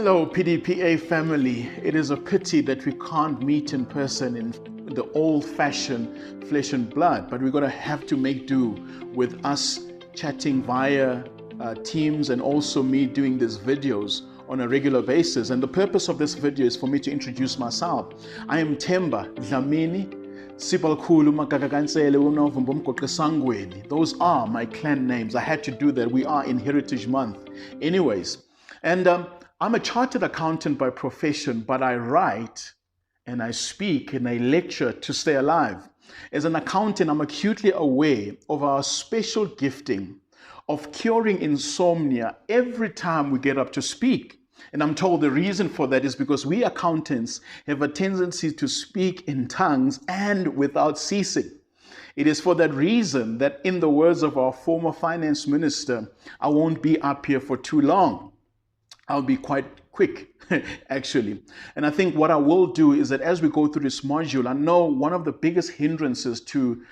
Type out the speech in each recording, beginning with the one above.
Hello, PDPA family. It is a pity that we can't meet in person in the old-fashioned flesh and blood, but we're going to have to make do with us chatting via Teams and also me doing these videos on a regular basis. And the purpose of this video is for me to introduce myself. I am Themba Dlamini Sipalkhulu Makakakansele Unovumbu Mkoqisangweni. Those are my clan names. I had to do that. We are in Heritage Month. Anyways, and I'm a chartered accountant by profession, but I write and I speak and I lecture to stay alive. As an accountant, I'm acutely aware of our special gifting of curing insomnia every time we get up to speak. And I'm told the reason for that is because we accountants have a tendency to speak in tongues and without ceasing. It is for that reason that, in the words of our former finance minister, I won't be up here for too long. I'll be quite quick, actually. And I think what I will do is that as we go through this module, I know one of the biggest hindrances to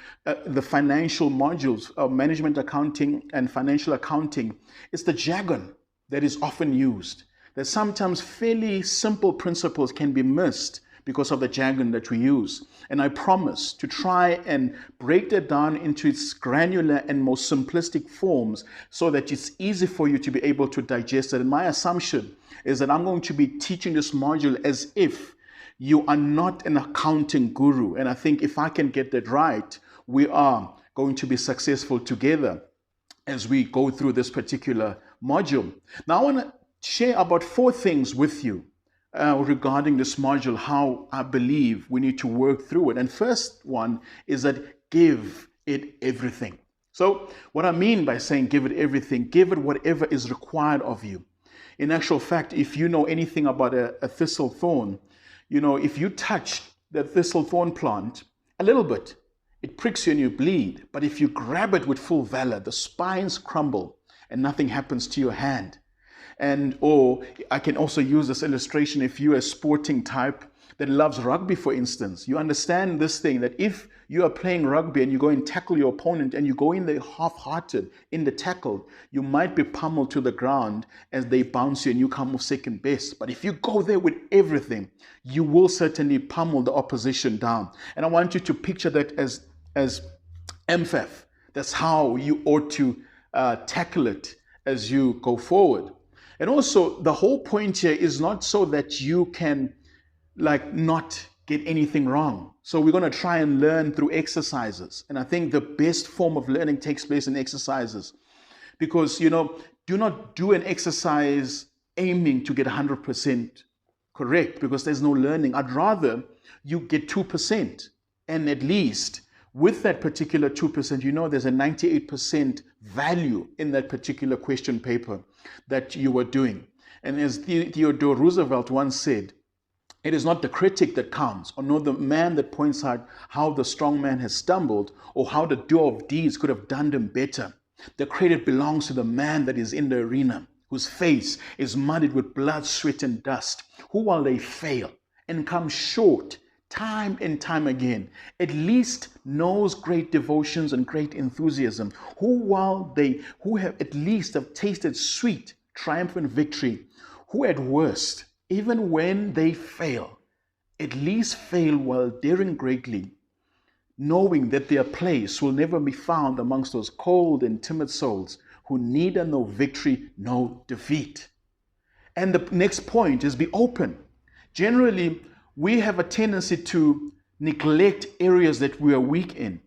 the financial modules of management accounting and financial accounting is the jargon that is often used. That sometimes fairly simple principles can be missed because of the jargon that we use. And I promise to try and break that down into its granular and most simplistic forms so that it's easy for you to be able to digest it. And my assumption is that I'm going to be teaching this module as if you are not an accounting guru. And I think if I can get that right, we are going to be successful together as we go through this particular module. Now, I want to share about 4 things with you regarding this module, how I believe we need to work through it. And first one is that give it everything. So what I mean by saying give it everything, give it whatever is required of you. In actual fact, if you know anything about a thistle thorn, you know, if you touch the thistle thorn plant a little bit, it pricks you and you bleed. But if you grab it with full valor, the spines crumble and nothing happens to your hand. And or I can also use this illustration if you're a sporting type that loves rugby, for instance. You understand this thing, that if you are playing rugby and you go and tackle your opponent and you go in there half-hearted in the tackle, you might be pummeled to the ground as they bounce you and you come off second best. But if you go there with everything, you will certainly pummel the opposition down. And I want you to picture that as MFAF. That's how you ought to tackle it as you go forward. And also, the whole point here is not so that you can not get anything wrong. So we're going to try and learn through exercises. And I think the best form of learning takes place in exercises. Because, you know, do not do an exercise aiming to get 100% correct, because there's no learning. I'd rather you get 2%. And at least with that particular 2%, you know there's a 98% value in that particular question paper that you were doing. And as Theodore Roosevelt once said, it is not the critic that counts, or not the man that points out how the strong man has stumbled, or how the doer of deeds could have done them better. The credit belongs to the man that is in the arena, whose face is muddied with blood, sweat, and dust, who, while they fail and come short time and time again, at least knows great devotions and great enthusiasm, who have at least have tasted sweet, triumphant victory, who at worst, even when they fail, at least fail while daring greatly, knowing that their place will never be found amongst those cold and timid souls who neither know victory nor defeat. And the next point is be open. Generally, we have a tendency to neglect areas that we are weak in.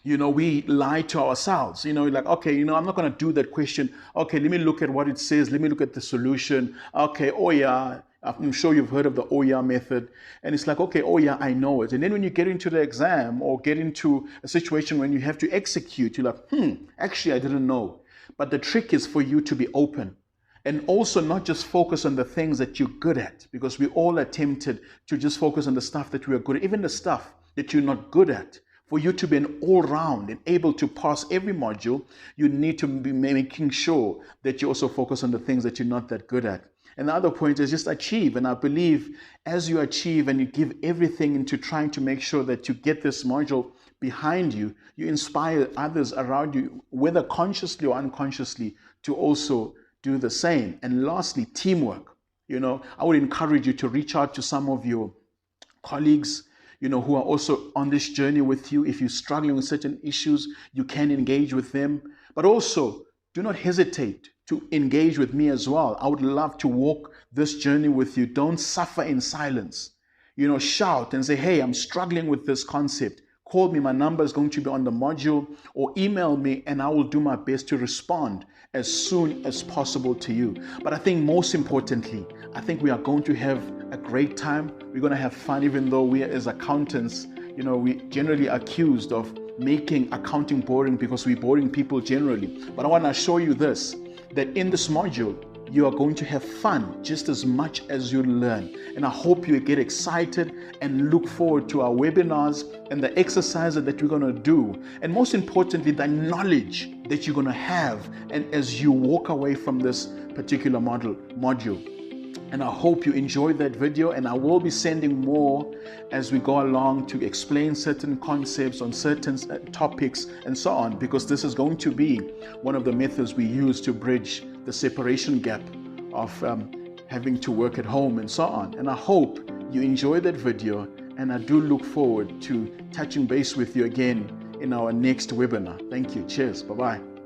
You know, we lie to ourselves. You know, like, okay, you know, I'm not going to do that question. Okay, let me look at what it says. Let me look at the solution. Okay, oh yeah, I'm sure you've heard of the oh yeah method. And it's like, okay, oh yeah, I know it. And then when you get into the exam or get into a situation when you have to execute, you're like, actually, I didn't know. But the trick is for you to be open. And also not just focus on the things that you're good at, because we all are tempted to just focus on the stuff that we are good at, even the stuff that you're not good at. For you to be an all-round and able to pass every module, you need to be making sure that you also focus on the things that you're not that good at. And the other point is just achieve. And I believe as you achieve and you give everything into trying to make sure that you get this module behind you, you inspire others around you, whether consciously or unconsciously, to also do the same. And lastly, teamwork. I would encourage you to reach out to some of your colleagues, who are also on this journey with you. If you're struggling with certain issues, you can engage with them. But also, do not hesitate to engage with me as well. I would love to walk this journey with you. Don't suffer in silence. Shout and say, hey, I'm struggling with this concept. Call me. My number is going to be on the module, or email me, and I will do my best to respond as soon as possible to you. But I think most importantly, I think we are going to have a great time. We're going to have fun, even though we as accountants, we generally accused of making accounting boring because we're boring people generally. But I want to assure you this, that in this module, you are going to have fun just as much as you learn. And I hope you get excited and look forward to our webinars and the exercises that we're going to do. And most importantly, the knowledge that you're going to have and as you walk away from this particular module. And I hope you enjoyed that video, and I will be sending more as we go along to explain certain concepts on certain topics and so on, because this is going to be one of the methods we use to bridge the separation gap of having to work at home and so on. And I hope you enjoyed that video, and I do look forward to touching base with you again in our next webinar. Thank you. Cheers. Bye-bye.